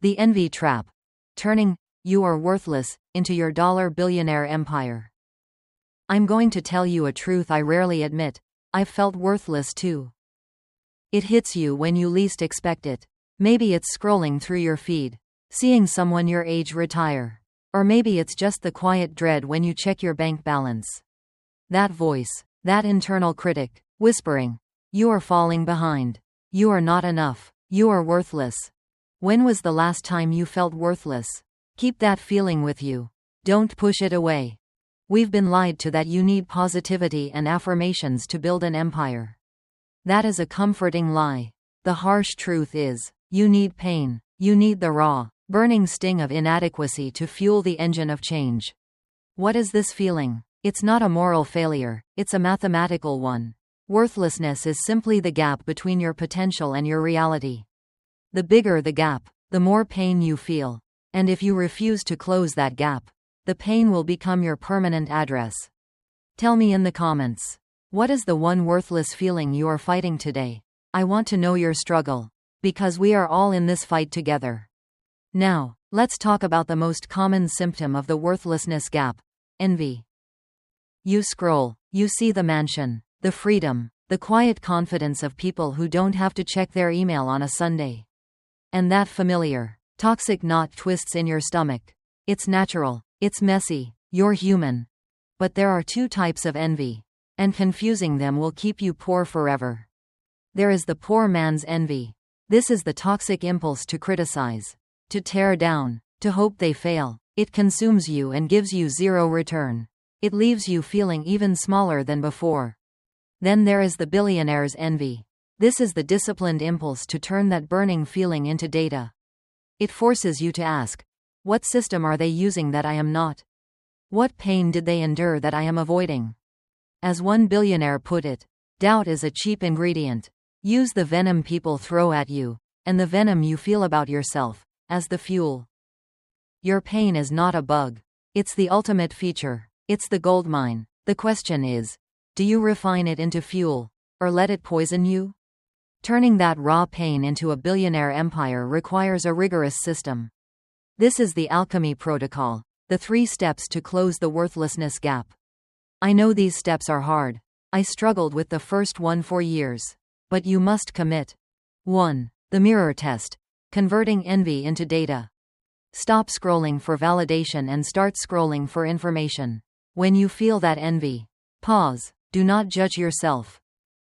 The envy trap. Turning "you are worthless" into your billionaire empire. I'm going to tell you a truth I rarely admit. I've felt worthless too. It hits you when you least expect it. Maybe it's scrolling through your feed, seeing someone your age retire. Or maybe it's just the quiet dread when you check your bank balance. That voice, that internal critic, whispering, "You are falling behind. You are not enough. You are worthless." When was the last time you felt worthless? Keep that feeling with you. Don't push it away. We've been lied to that you need positivity and affirmations to build an empire. That is a comforting lie. The harsh truth is, you need pain. You need the raw, burning sting of inadequacy to fuel the engine of change. What is this feeling? It's not a moral failure, it's a mathematical one. Worthlessness is simply the gap between your potential and your reality. The bigger the gap, the more pain you feel. And if you refuse to close that gap, the pain will become your permanent address. Tell me in the comments. What is the one worthless feeling you are fighting today? I want to know your struggle. Because we are all in this fight together. Now, let's talk about the most common symptom of the worthlessness gap: envy. You scroll, you see the mansion, the freedom, the quiet confidence of people who don't have to check their email on a Sunday. And that familiar, toxic knot twists in your stomach. It's natural, it's messy, you're human. But there are two types of envy, and confusing them will keep you poor forever. There is the poor man's envy. This is the toxic impulse to criticize, to tear down, to hope they fail. It consumes you and gives you zero return. It leaves you feeling even smaller than before. Then there is the billionaire's envy. This is the disciplined impulse to turn that burning feeling into data. It forces you to ask, what system are they using that I am not? What pain did they endure that I am avoiding? As one billionaire put it, doubt is a cheap ingredient. Use the venom people throw at you, and the venom you feel about yourself, as the fuel. Your pain is not a bug. It's the ultimate feature. It's the goldmine. The question is, do you refine it into fuel, or let it poison you? Turning that raw pain into a billionaire empire requires a rigorous system. This is the alchemy protocol, the 3 steps to close the worthlessness gap. I know these steps are hard. I struggled with the first one for years. But you must commit. 1. The mirror test. Converting envy into data. Stop scrolling for validation and start scrolling for information. When you feel that envy, pause. Do not judge yourself.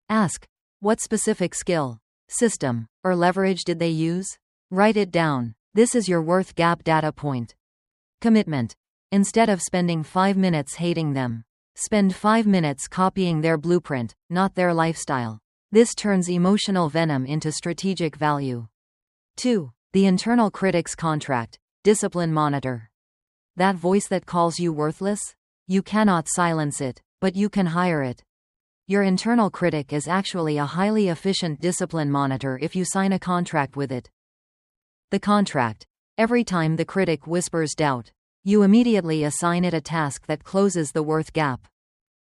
Ask, what specific skill, system, or leverage did they use? Write it down. This is your worth gap data point. Commitment. Instead of spending 5 minutes hating them, spend 5 minutes copying their blueprint, not their lifestyle. This turns emotional venom into strategic value. 2. The internal critic's contract. Discipline monitor. That voice that calls you worthless? You cannot silence it, but you can hire it. Your internal critic is actually a highly efficient discipline monitor if you sign a contract with it. The contract. Every time the critic whispers doubt, you immediately assign it a task that closes the worth gap.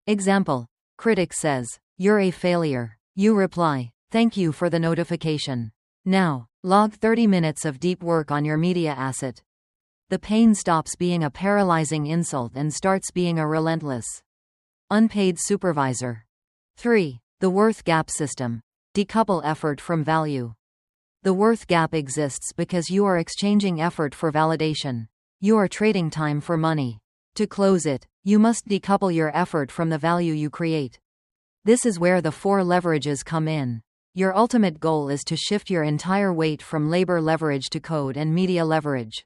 Example. Critic says, "You're a failure." You reply, "Thank you for the notification. Now, log 30 minutes of deep work on your media asset." The pain stops being a paralyzing insult and starts being a relentless, unpaid supervisor. 3. The worth gap system. Decouple effort from value. The worth gap exists because you are exchanging effort for validation. You are trading time for money. To close it, you must decouple your effort from the value you create. This is where the 4 leverages come in. Your ultimate goal is to shift your entire weight from labor leverage to code and media leverage.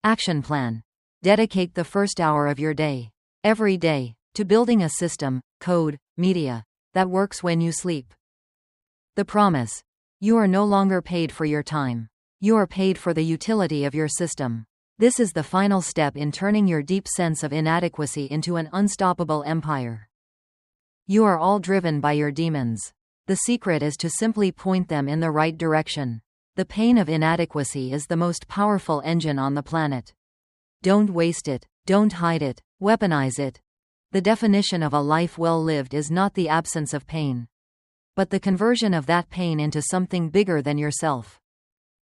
Action plan. Dedicate the first hour of your day, every day, to building a system, code, media, that works when you sleep. The promise. You are no longer paid for your time. You are paid for the utility of your system. This is the final step in turning your deep sense of inadequacy into an unstoppable empire. You are all driven by your demons. The secret is to simply point them in the right direction. The pain of inadequacy is the most powerful engine on the planet. Don't waste it, don't hide it, weaponize it. The definition of a life well lived is not the absence of pain, but the conversion of that pain into something bigger than yourself.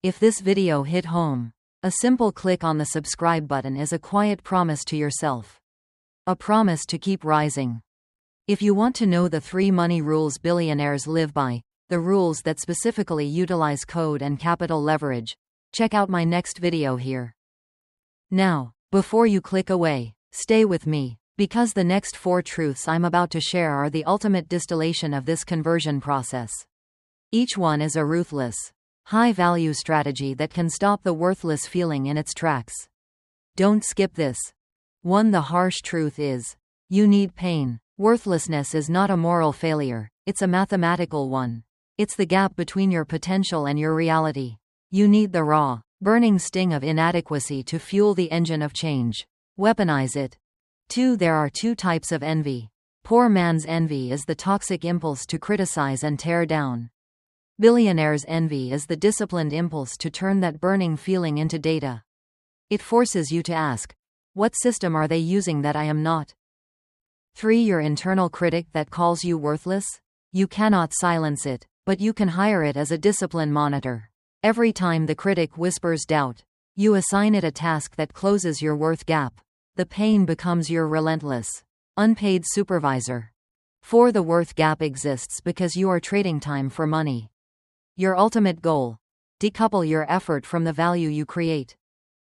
If this video hit home, a simple click on the subscribe button is a quiet promise to yourself. A promise to keep rising. If you want to know the 3 money rules billionaires live by, the rules that specifically utilize code and capital leverage, check out my next video here. Now, before you click away, stay with me, because the next 4 truths I'm about to share are the ultimate distillation of this conversion process. Each one is a ruthless, high-value strategy that can stop the worthless feeling in its tracks. Don't skip this. 1. The harsh truth is, you need pain. Worthlessness is not a moral failure, it's a mathematical one. It's the gap between your potential and your reality. You need the raw, burning sting of inadequacy to fuel the engine of change. Weaponize it. 2. There are 2 types of envy. Poor man's envy is the toxic impulse to criticize and tear down. Billionaire's envy is the disciplined impulse to turn that burning feeling into data. It forces you to ask, what system are they using that I am not? 3. Your internal critic that calls you worthless? You cannot silence it, but you can hire it as a discipline monitor. Every time the critic whispers doubt, you assign it a task that closes your worth gap. The pain becomes your relentless, unpaid supervisor. 4. The worth gap exists because you are trading time for money. Your ultimate goal: decouple your effort from the value you create.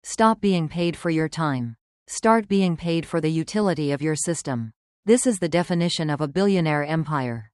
Stop being paid for your time. Start being paid for the utility of your system. This is the definition of a billionaire empire.